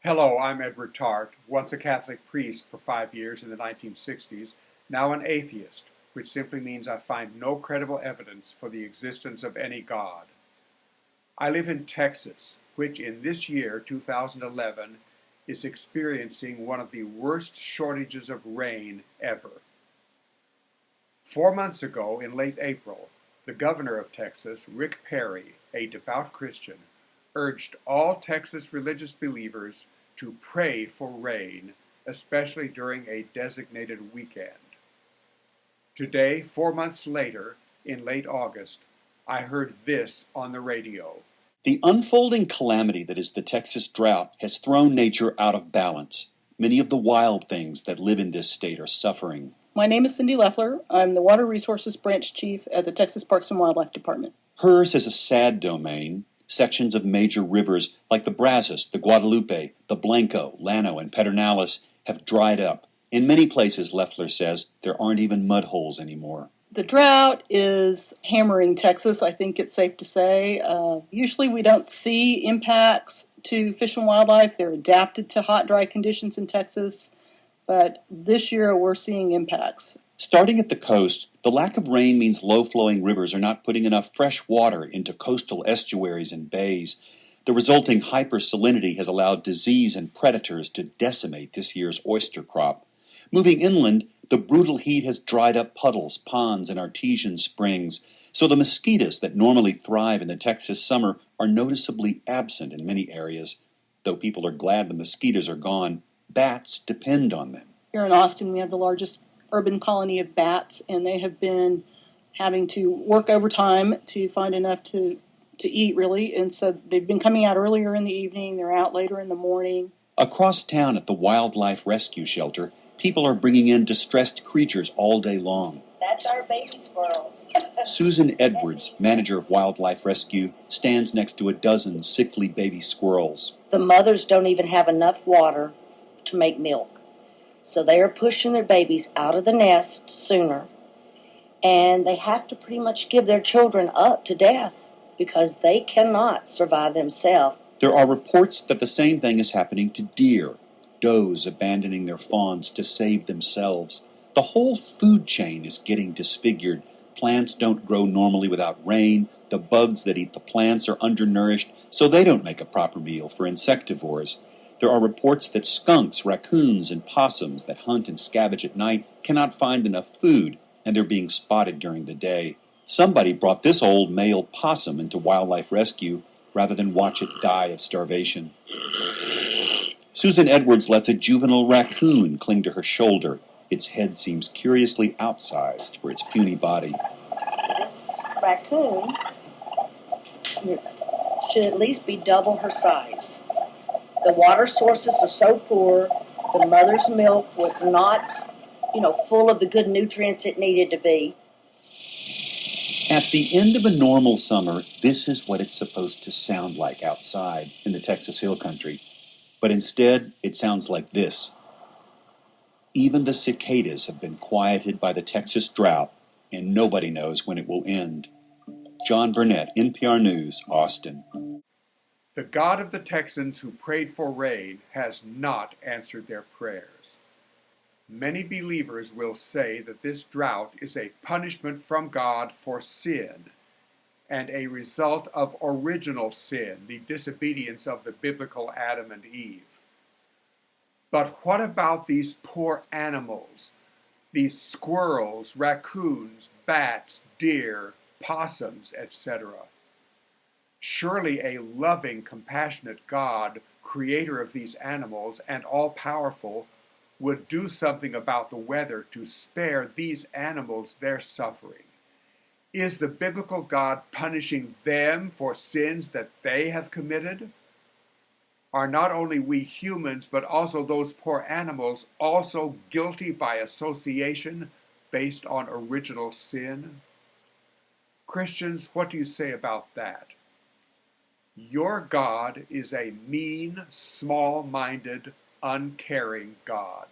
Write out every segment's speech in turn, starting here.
Hello, I'm Edward Tarte, once a Catholic priest for 5 years in the 1960s, now an atheist, which simply means I find no credible evidence for the existence of any God. I live in Texas, which in this year, 2011, is experiencing one of the worst shortages of rain ever. 4 months ago, in late April, the governor of Texas, Rick Perry, a devout Christian, urged all Texas religious believers to pray for rain, especially during a designated weekend. Today, 4 months later, in late August, I heard this on the radio. The unfolding calamity that is the Texas drought has thrown nature out of balance. Many of the wild things that live in this state are suffering. My name is Cindy Leffler. I'm the Water Resources Branch Chief at the Texas Parks and Wildlife Department. Hers is a sad domain. Sections of major rivers like the Brazos, the Guadalupe, the Blanco, Llano, and Pedernales have dried up. In many places, Leffler says, there aren't even mud holes anymore. The drought is hammering Texas, I think it's safe to say. Usually we don't see impacts to fish and wildlife. They're adapted to hot, dry conditions in Texas. But this year we're seeing impacts. Starting at the coast, the lack of rain means low-flowing rivers are not putting enough fresh water into coastal estuaries and bays. The resulting hypersalinity has allowed disease and predators to decimate this year's oyster crop. Moving inland, the brutal heat has dried up puddles, ponds, and artesian springs, so the mosquitoes that normally thrive in the Texas summer are noticeably absent in many areas. Though people are glad the mosquitoes are gone, bats depend on them. Here in Austin, we have the largest urban colony of bats, and they have been having to work overtime to find enough to eat, really. And so they've been coming out earlier in the evening, they're out later in the morning. Across town at the Wildlife Rescue Shelter, people are bringing in distressed creatures all day long. That's our baby squirrels. Susan Edwards, manager of Wildlife Rescue, stands next to a dozen sickly baby squirrels. The mothers don't even have enough water to make milk. So they are pushing their babies out of the nest sooner. And they have to pretty much give their children up to death because they cannot survive themselves. There are reports that the same thing is happening to deer, does abandoning their fawns to save themselves. The whole food chain is getting disfigured. Plants don't grow normally without rain. The bugs that eat the plants are undernourished, so they don't make a proper meal for insectivores. There are reports that skunks, raccoons, and possums that hunt and scavenge at night cannot find enough food, and they're being spotted during the day. Somebody brought this old male possum into wildlife rescue rather than watch it die of starvation. Susan Edwards lets a juvenile raccoon cling to her shoulder. Its head seems curiously outsized for its puny body. This raccoon should at least be double her size. The water sources are so poor. The mother's milk was not, full of the good nutrients it needed to be. At the end of a normal summer, this is what it's supposed to sound like outside in the Texas Hill Country. But instead, it sounds like this. Even the cicadas have been quieted by the Texas drought, and nobody knows when it will end. John Burnett, NPR News, Austin. The God of the Texans who prayed for rain has not answered their prayers. Many believers will say that this drought is a punishment from God for sin and a result of original sin, the disobedience of the biblical Adam and Eve. But what about these poor animals, these squirrels, raccoons, bats, deer, possums, etc.? Surely a loving, compassionate God, creator of these animals and all-powerful, would do something about the weather to spare these animals their suffering. Is the biblical God punishing them for sins that they have committed? Are not only we humans, but also those poor animals also guilty by association based on original sin? Christians, what do you say about that? Your God is a mean, small-minded, uncaring God.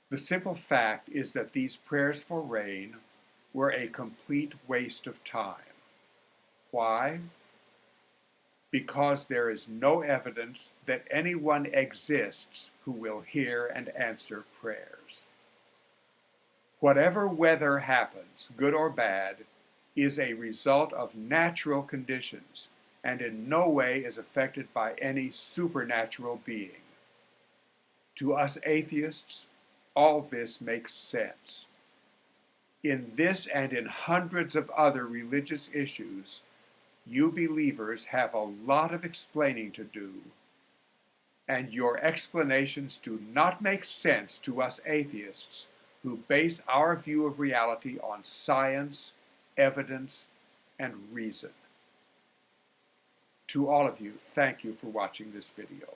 The simple fact is that these prayers for rain were a complete waste of time. Why? because there is no evidence that anyone exists who will hear and answer prayers. Whatever weather happens, good or bad, is a result of natural conditions and in no way is affected by any supernatural being. To us atheists, all this makes sense. In this and in hundreds of other religious issues, you believers have a lot of explaining to do, and your explanations do not make sense to us atheists who base our view of reality on science, evidence, and reason. To all of you, thank you for watching this video.